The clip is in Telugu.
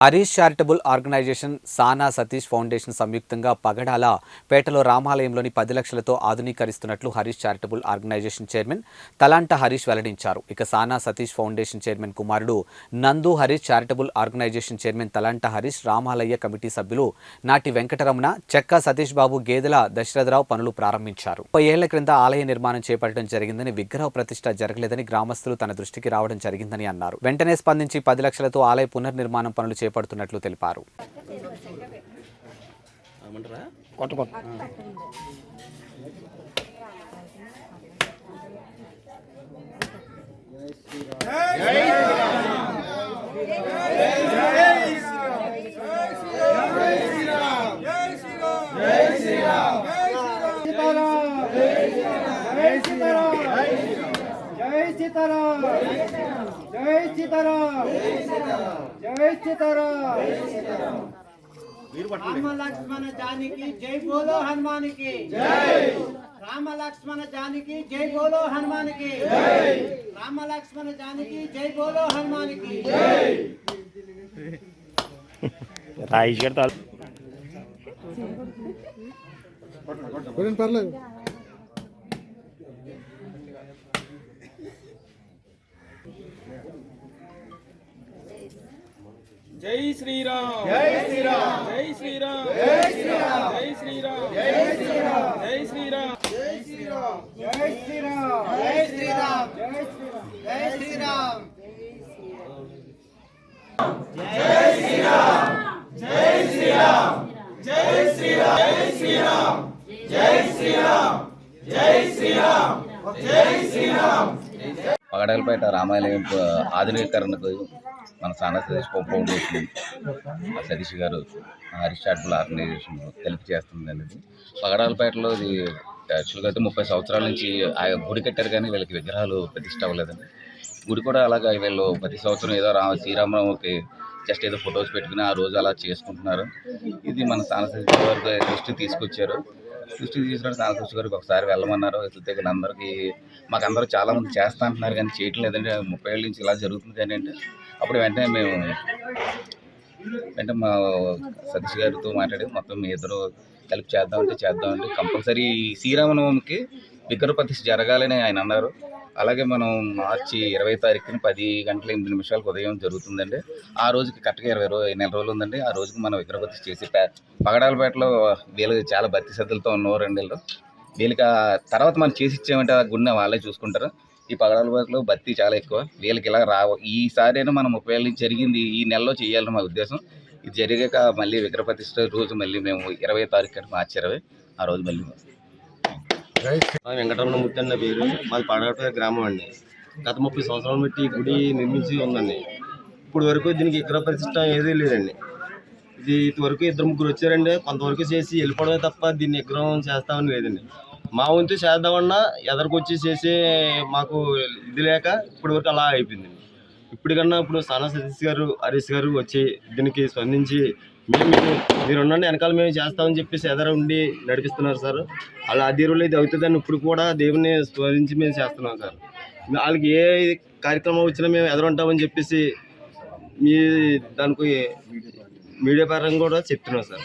హరీష్ చారిటబుల్ ఆర్గనైజేషన్, సానా సతీష్ ఫౌండేషన్ సంయుక్తంగా పగడాల పేటలో రామాలయంలోని 10 లక్షలతో ఆధునీకరిస్తున్నట్లు Harish charitable organisation chairman Thalanta Harish వెల్లడించారు. ఇక సానా సతీష్ ఫౌండేషన్ చైర్మన్ కుమారుడు Nandu Harish, charitable organisation chairman Thalanta Harish, రామాలయ కమిటీ సభ్యులు నాటి వెంకటరమణ, చెక్క సతీష్ బాబు, గేదెల దశరథరావు పనులు ప్రారంభించారు. 30 ఏళ్ల క్రింద ఆలయ నిర్మాణం చేపట్టడం జరిగిందని, విగ్రహ ప్రతిష్ఠ జరగలేదని గ్రామస్తులు తన దృష్టికి రావడం జరిగిందని అన్నారు. వెంటనే స్పందించి 10 లక్షలతో ఆలయ పునర్నిర్మాణం పనులు చేపడుతున్నట్లు తెలిపారు. जय सीताराम, जय सीताराम, जय सीताराम। राम लक्ष्मण जानकी जय बोलो हनुमान की जय। राम लक्ष्मण जानकी जय बोलो हनुमान की जय। राम लक्ष्मण जानकी जय बोलो हनुमान की जय। राइज करता जय श्री राम, जय श्री राम, जय श्री राम, जय श्री राम, जय श्री राम, जय श्री राम, जय श्री राम, जय श्री राम, जय श्री राम, जय श्री राम, जय श्री राम, जय श्री राम, जय श्री राम, जय श्री राम, जय श्री राम, जय श्री राम, जय श्री राम, जय श्री राम। పగడాలపేట రామాలయం ఆధునీకరణకు మన సానా సతీష్ ఫౌండేషన్ సతీష్ గారు హరీష్ చారిటబుల్ ఆర్గనైజేషన్ కలిపి చేస్తుంది అనేది. పగడాలపేటలో ఇది యాక్చువల్గా అయితే 30 సంవత్సరాల నుంచి ఆ గుడి కట్టారు, కానీ వీళ్ళకి విగ్రహాలు ప్రతిష్ట అవ్వలేదండి. గుడి కూడా అలాగా వీళ్ళు ప్రతి సంవత్సరం ఏదో శ్రీరామనవమికి జస్ట్ ఏదో ఫొటోస్ పెట్టుకుని ఆ రోజు అలా చేసుకుంటున్నారు. ఇది మన సానా సతీష్ గారు దృష్టి తీసుకొచ్చారు. దృష్టికి తీసుకున్న సానా సతీష్ గారికి ఒకసారి వెళ్ళమన్నారు. వెళ్తే అందరికీ మాకందరూ చాలామంది చేస్తా అంటున్నారు, కానీ చేయటం లేదంటే 30 ఏళ్ళ నుంచి ఇలా జరుగుతుంది. కానీ అంటే అప్పుడు వెంటనే మా సతీష్ గారితో మాట్లాడి మొత్తం మీ ఇద్దరు కలిపి చేద్దామంటే కంపల్సరీ శ్రీరామనవమికి విగ్రహ ప్రతిష్ఠ జరగాలని ఆయన అన్నారు. అలాగే మనం మార్చి 20వ తారీఖున 10 గంటల 8 నిమిషాలకు ఉదయం జరుగుతుందండి. ఆ రోజుకి కరెక్ట్గా 20 నెల రోజులు ఉందండి. ఆ రోజుకి మనం విగ్రహ ప్రతిష్ఠ చేసి పగడాలపేటలో వీళ్ళకి చాలా భక్తి శ్రద్ధలతో ఉన్నవారు అండి. వీళ్ళకి తర్వాత మనం చేసి ఇచ్చామంటే ఆ గుడిని వాళ్ళే చూసుకుంటారు. ఈ పగడాలపేటలో భక్తి చాలా ఎక్కువ. వీళ్ళకి ఇలా ఈసారైనా మనం 30 ఏళ్ళ నుంచి జరిగింది ఈ నెలలో చేయాలని మా ఉద్దేశం. ఇది జరిగాక మళ్ళీ విగ్రహ ప్రతిష్ఠ రోజు మళ్ళీ మేము 20వ తారీఖు మార్చి 20 ఆ రోజు మళ్ళీ వెంకటరమణమూర్తి అన్న పేరు. మాది పగడాలపేట గ్రామం అండి. గత 30 సంవత్సరాల బట్టి ఈ గుడి నిర్మించి ఉందండి. ఇప్పుడు వరకు దీనికి విగ్రహ ప్రతిష్ట ఏదీ లేదండి. ఇది ఇంతవరకు 2-3 వచ్చారండి. కొంతవరకు చేసి వెళ్ళిపోవడమే తప్ప దీన్ని విగ్రహం చేస్తామని లేదండి. మా వంతు చేద్దామన్నా ఎదరికొచ్చి చేసే మాకు ఇది లేక ఇప్పటి వరకు అలా అయిపోయిందండి. ఇప్పటికన్నా ఇప్పుడు సానా సతీష్ గారు, హరీష్ గారు వచ్చి దీనికి స్పందించి మీరు ఉండండి వెనకాల మేము చేస్తామని చెప్పేసి ఎదర ఉండి నడిపిస్తున్నారు సార్. అలా అదే రోజులు ఇది అవుతుందని ఇప్పుడు కూడా దేవుని స్మరించి మేము చేస్తున్నాం సార్. వాళ్ళకి ఏ కార్యక్రమం వచ్చినా మేము ఎదురుంటామని చెప్పేసి మీ దానికి మీడియా పరంగా కూడా చెప్తున్నాం సార్.